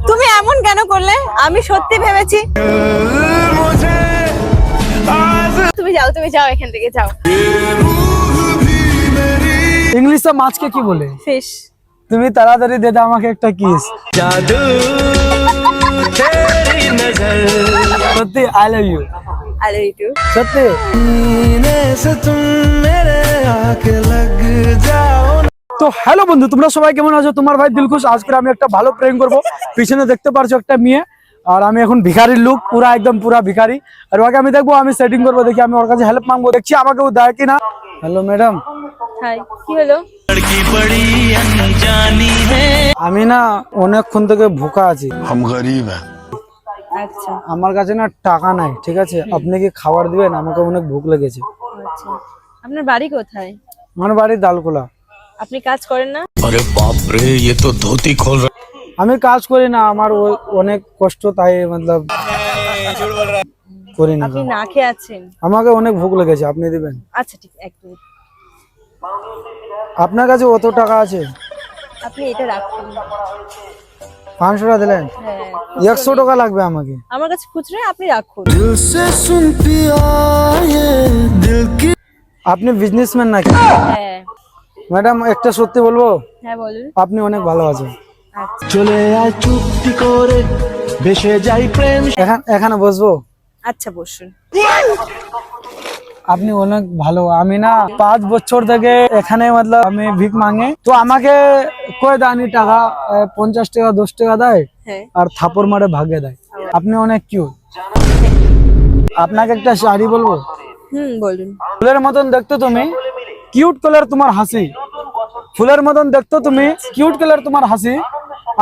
তুমি এমন কেন করলে? আমি সত্যি ভেবেছি। তুমি যাও এখান থেকে যাও। ইংলিশে মাছকে কি বলে? ফিশ। তুমি তাড়াতাড়ি দে দাও আমাকে একটা কিস। जादू तेरी नजर সত্যি I love you. I love you. সত্যি सीने से तुम मेरे आके लग जाओ। তো হ্যালো বন্ধু, তোমরা সবাই কেমন আছো? তোমার ভাই দিলখুশ। আজকে আমি একটা ভালো প্র্যাঙ্ক করব। পিছনে দেখতে পারছো একটা মেয়ে, আর আমি এখন ভিখারির লুক, পুরা একদম পুরা ভিখারি। আর ওকে আমি দেখবো, আমি সেটিং করবো, দেখি আমি ওর কাছে হেল্প মাঙ্গবো, দেখছি আমাকে ও দেয় কিনা। Hello madam. হাই, কি হলো? लड़की बड़ी अनजानी है। আমি না অনেকক্ষণ থেকে ভুকা আছি। हम गरीब हैं। আচ্ছা আমার কাছে না টাকা নাই, ঠিক আছে? আপনি কি খাবার দিবেন? আমাকে অনেক ভুক লেগেছে। আচ্ছা, আপনার বাড়ি কোথায়? আমার বাড়ি দালকোলা। আপনি কাজ করেন না? अरे बाप रे, ये तो धोती खोल रहा। আমি কাজ করি না, আমার অনেক কষ্ট, তাই মতলব করি না। আপনি না খেয়ে আছেন? আমাকে অনেক ভুক লেগেছে, আপনি দিবেন? আচ্ছা ঠিক, এক মিনিট। আপনার কাছে অত টাকা আছে? আপনি এটা রাখুন। 500 টাকা দিলেন? হ্যাঁ, 100 টাকা লাগবে আমাকে। আমার কাছে খুচরো, আপনি রাখুন। दिल से सुन पिया ये दिल की। আপনি বিজনেসম্যান নাকি? হ্যাঁ ম্যাডাম একটা সত্যি বলবো, হ্যাঁ বলুন। আপনি অনেক ভালো আছেন। আচ্ছা চলে আয় চুক্তি করে ভেসে যাই প্রেম। এখানে বসবো? আচ্ছা বসুন। আপনি অনেক ভালো। আমি না 5 বছর থেকে এখানে মতলব আমি ভিক মাঙে, তো আমাকে কই দানি টাকা 50 টাকা 10 টাকা দেয়, হ্যাঁ আর থাপড় মারে ভাগে দেয়। আপনি অনেক কিউট। আপনাকে একটা শাড়ি বলবো? বলুন। ফুলের মতন দেখতে তুমি, কিউট কালার তোমার হাসি। ফুলের মতন দেখতে তুমি, কিউট কালার তোমার হাসি।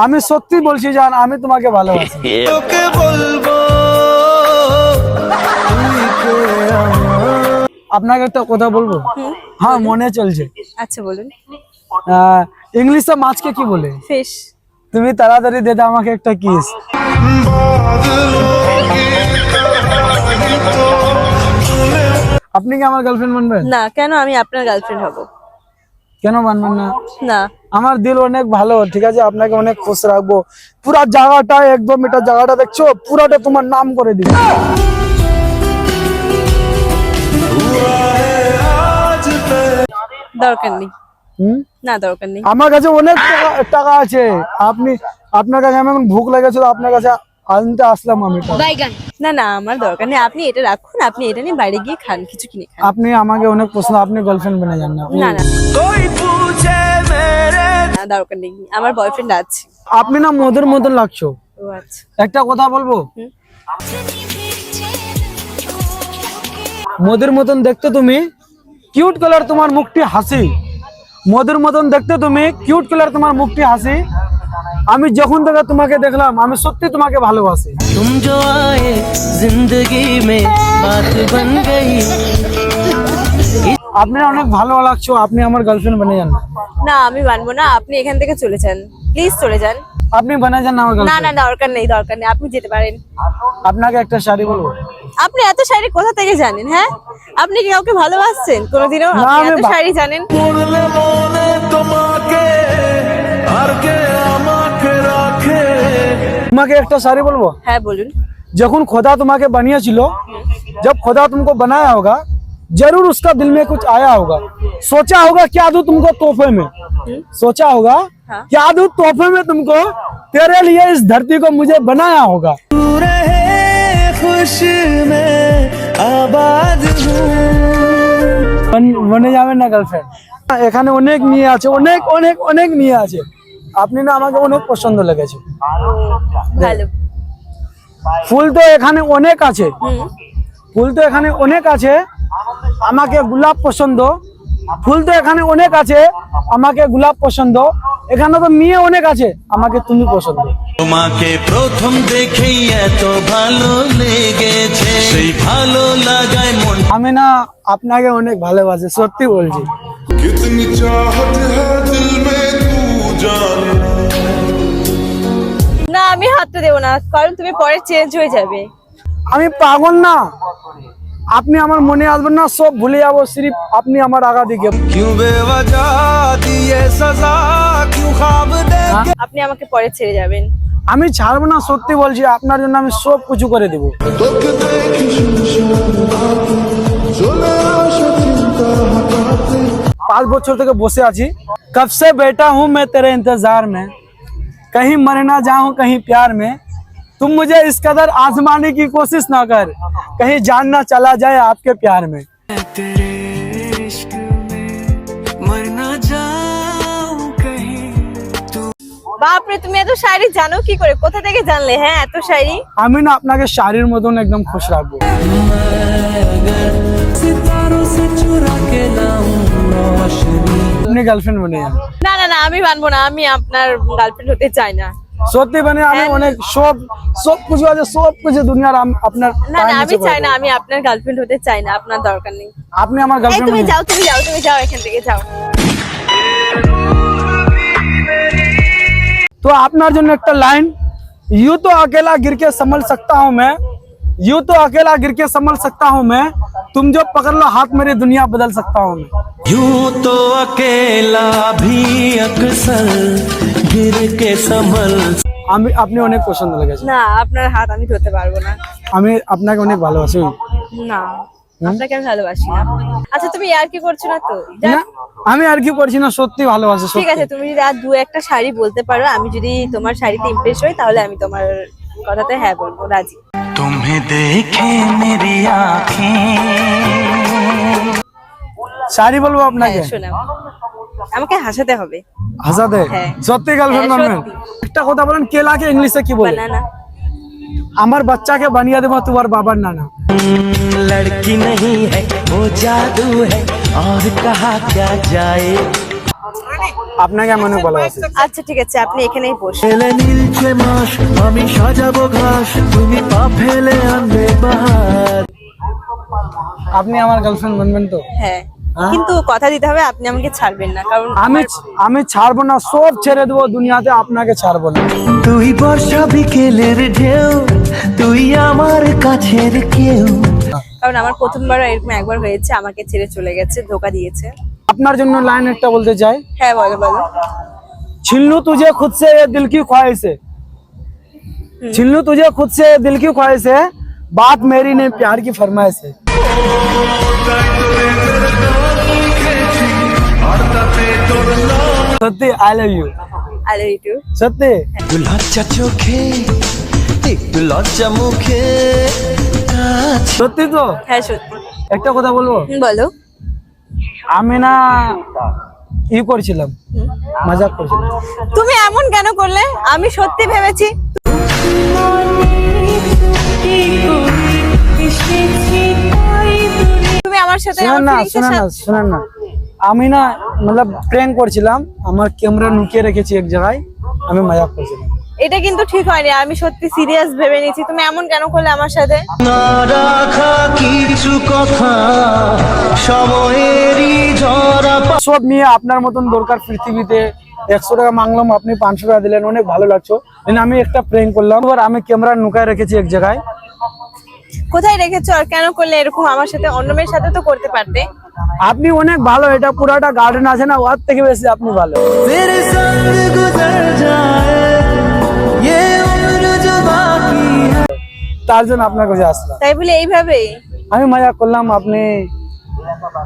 আমি সত্যি বলছি জান, আমি তোমাকে ভালোবাসি। তোকে বলবো আপনাকে একটা কথা বলবো? হ্যাঁ মনে চলছে। আচ্ছা বলুন। ইংলিশে মাছকে কি বলে? ফিশ। তুমি তাড়াতাড়ি দে দাও আমাকে একটা কিস। আপনি কি আমার গার্লফ্রেন্ড বানবেন? না, কেন আমি আপনার গার্লফ্রেন্ড হব? কেন বানবেন না? না। আমার দিল অনেক ভালো, ঠিক আছে? আপনাকে অনেক খুশ রাখবো। পুরা জায়গাটা একদম, এটা জায়গাটা দেখছো, পুরাটা তোমার নাম করে দিবে। দরকার নেই। হুম? না দরকার নেই। আমার কাছে অনেক টাকা আছে। আপনার কাছে আমি এখন ভুক লেগেছিল, আপনার কাছে আনতে আসলাম আমি টাকা। না না, আমার দরকার নেই। আপনি এটা রাখুন, আপনি এটা নিয়ে বাইরে গিয়ে খান, কিছু কিনে খান। আপনি আমাকে অনেক পছন্দ, আপনি গার্লফ্রেন্ড বানা যান না? না না कोई पूछे मेरे। না, দরকার নেই, আমার বয়ফ্রেন্ড আছে। আপনি না মধুর মতন লাগছো। ও আচ্ছা। একটা কথা বলবো? হুম। মধুর মতন দেখতে তুমি, কিউট কালার তোমার মুখটি হাসি। মধুর মতন দেখতে তুমি, কিউট কালার তোমার মুখটি হাসি। আমি যখন থেকে তোমাকে দেখলাম, আমি সত্যি তোমাকে ভালোবাসি। तुम जो आए जिंदगी में बात बन गई। আপনি অনেক ভালো লাগছো, আপনি আমার গার্লফ্রেন্ড বানিয়ে যান না? না আমি মানবো না, আপনি এখান থেকে চলে যান, প্লিজ চলে যান। আপনি বানিয়ে যান না আমার না গার্লফ্রেন্ড? না দরকার নেই, দরকার নেই, আপনি যেতে পারেন। আপনাকে একটা শাড়ি বলবো? আপনি এত শাড়ি কোথা থেকে জানেন? হ্যাঁ, আপনি কি কাউকে ভালোবাসছেন কোনোদিনও? না, আপনি আমি এত শাড়ি জানেন? পড়লে মনে তোমাকে আর কে আমাকে রাখে। তোমাকে একটা শাড়ি বলবো? হ্যাঁ বলুন। जखुन खुदा तुम्हारे बनिया, जब खुदा तुमको बनाया होगा, जरूर उसका दिल में कुछ आया होगा। सोचा होगा क्या दूं तुमको तोहफे में, सोचा होगा हाँ। क्या दूं तोहफे में तुमको, तेरे लिए इस धरती को मुझे बनाया होगा। तू रहे खुश में आबाद हूँ। বনে যাবেন না গার্লফ্রেন্ড? এখানে অনেক মেয়ে আছে, অনেক অনেক অনেক মেয়ে আছে। আপনি না আমাকে অনেক পছন্দ লেগেছে। ভালো। ফুল তো এখানে অনেক আছে, হুম। ফুল তো এখানে অনেক আছে, আমাকে গোলাপ পছন্দ। ফুল তো এখানে অনেক আছে, আমাকে গোলাপ পছন্দ। এখানে তো মেয়ে অনেক আছে, আমাকে তুমি পছন্দ। তোমাকে প্রথম দেখেই এত ভালো লেগেছে, সেই ভালো লাগায় মন। আমি না আপনাকে অনেক ভালোবাসি, সত্যি বলছি। कितनी चाहत है दिल में तू जाने। না আমি হাতটা দেবো না, কারণ তুমি পরে চেঞ্জ হয়ে যাবে। আমি পাগল না, আপনি আমার মনে আসবেন না, সব ভুলে যাবো, সিরিফ আপনি আমার আগা দিকে। क्यों बेवजह दिए सजा, क्यों ख्वाब दे। আপনি আমাকে পরে ছেড়ে যাবেন। আমি ছাড়বো না, সত্যি বলছি, আপনার জন্য আমি সব কিছু করে দেবো। তোকে দেখি শুনশান রাতে, চলে আসা চিন্তা হাঁটাতে। 5 বছর থেকে বসে আছি, कब से बैठा हूँ मैं तेरे इंतजार में, कहीं मर ना जाऊं कहीं प्यार में, तुम मुझे इस कदर आजमाने की कोशिश ना कर, कहीं जान ना चला जाए आपके प्यार में। বাপরে, তুমি এত শায়রি জানো কি করে? কোথা থেকে জানলে? হ্যাঁ, এত শায়রি। আমি না আপনাকে শাড়ির মতন একদম খুশ রাখবো। আপনি গার্লফ্রেন্ড বনে যান। না না না, আমি মানবো না, আমি আপনার গার্লফ্রেন্ড হতে চাই না। সত্যি মানে আমি অনেক সব কিছু আছে, সব কিছু দুনিয়ার আপনার না না, আমি চাই না, আমি আপনার গার্লফ্রেন্ড হতে চাই না, আপনার দরকার নেই। আপনি আমার এই গার্লফ্রেন্ড। তুমি যাও, তুমি যাও, তুমি যাও, এখান থেকে যাও। तो আপনার জন্য একটা লাইন, यूं तो अकेला गिर के संभल सकता हूँ मैं, यूं तो अकेला गिर के संभल सकता हूँ मैं, तुम जो पकड़ लो हाथ मेरी दुनिया बदल सकता हूँ मैं। यूं तो अकेला भी अक्सर गिर के संभल। আমি আপনি অনেক পছন্দ লেগেছে, না, আপনার হাত আমি ধরতে পারবো না। আমি আপনাকে অনেক ভালোবাসি। না, আপনাকে আমি ভালোবাসি না। আচ্ছা, তুমি আর কি করছো না তো? না আমি আর কি করছি না, সত্যি ভালোবাসি। ঠিক আছে, তুমি যদি আর দু একটা শাড়ি বলতে পারো, আমি যদি তোমার শাড়িতে ইমপ্রেস হই, তাহলে আমি তোমার কথাতে হ্যাঁ বলবো, রাজি। तुम्हें देखे मेरी आँखें। শাড়ি বলবো হ্যাঁ, আপনাকে? শোনাও, আমাকে হাসাতে হবে। হাসাতে? হ্যাঁ। সত্যি গার্লফ্রেন্ড হ্যাঁ, বানবেন? একটা কথা বলেন, কেলাকে ইংলিশে কি বলে? বানানা। আমার বাচ্চাকে বানিয়ে দেবো তোমার বাবার নানা। लड़की नहीं है वो जादू है और कहा क्या जाए। আপনাকে আমি অনেক ভালোবাসি। আচ্ছা ঠিক আছে, আপনি এখানেই বসুন। এলে নীলচে মাস আমি সাজাবো ঘাস, তুমি পা ফেলে আনবে বাহার। আপনি আমার গার্লফ্রেন্ড বানবেন তো? হ্যাঁ, হ্যাঁ? কিন্তু কথা দিতে হবে, আপনি আমাকে ছাড়বেন না, কারণ আমি ছাড়বো না, সব ছেড়ে দেবো দুনিয়াতে, আপনাকে ছাড়বো না। তুই বর্ষা বিকেলের ঢেউ, তুই আমার কাছের কেউ। কারণ আমার প্রথমবার এরকম একবার হয়েছে, আমাকে ছেড়ে চলে গেছে, ধোকা দিয়েছে। আপনার জন্য লাইন একটা বলতে চাই, হ্যাঁ, বলো বলো। छीन लूं तुझे खुद से ये दिल की ख्वाहिश है, छीन लूं तुझे खुद से ये दिल की ख्वाहिश है, बात मेरी नहीं प्यार की फरमाइश है। সত্যি I love you. I love you too. সত্যি একটু লজ্জা চোখে, একটু লজ্জা মুখে। সত্যি তো? হ্যাঁ, সত্যি। একটা কথা বলবো, বলো। আমি না ই করছিলাম, মজাক করছিলাম। তুমি এমন কেন করলে? আমি সত্যি ভেবেছি। তুমি আমার সাথে শুনেন না, শুনেন না, শুনেন না, আমি না মানে প্র্যাঙ্ক করছিলাম, আমার ক্যামেরা লুকিয়ে রেখেছি এক জায়গায়, আমি মজাক করছিলাম। এটা কিন্তু ঠিক হয়নি, আমি সত্যি সিরিয়াস ভেবে নিয়েছি। তুমি এমন কেন করলে আমার সাথে? না রাখা কিছু কথা সময়েরই ঝরা। সব নিয়ে আপনার মতন দরকার পৃথিবীতে। 100 টাকা মাংলাম, আপনি 500 টাকা দিলেন, অনেক ভালো লাগছো। আমি একটা প্র্যাঙ্ক করলাম, এবার আমি ক্যামেরা লুকায় রেখেছি এক জায়গায়। কোথায় রেখেছো আর কেন করলে এরকম? আমার সাথে অন্য মেয়ের সাথে তো করতে পারতে। আপনি অনেক ভালো, এটা পুরাটা গার্ডেন আছে না, ওর থেকে বেশি আপনি ভালো। तेरे संग गुजर जाए ये उम्र जो बाकी है। তার জন্য আপনার কাছে আসলাম। তাই বলে এইভাবে? আমি মজা করলাম, আপনি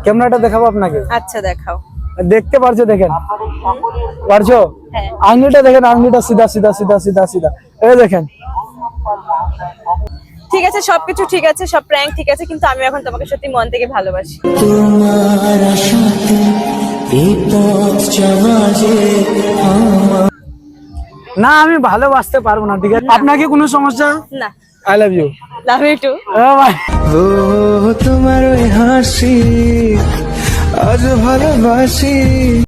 ক্যামেরাটা দেখাবো আপনাকে। আচ্ছা, দেখাও। দেখতে পারছো? দেখেন পারছো? হ্যাঁ। আঙুলিটা দেখেন, আঙুলিটা সিধা সিধা সিধা সিধা সিধা, এই দেখেন। ঠিক আছে, সবকিছু ঠিক আছে, সব প্র্যাঙ্ক ঠিক আছে, কিন্তু আমি এখন তোমাকে সত্যি মন থেকে ভালোবাসি। তোমার আশাতে এই পথ চলা যে আমার। না আমি ভালোবাসতে পারবো না, ঠিক আছে? আপনাকে কোনো সমস্যা? না। I love you. Love you too. ভাই ও তোমার ওই হাসি আজ ভালোবাসি।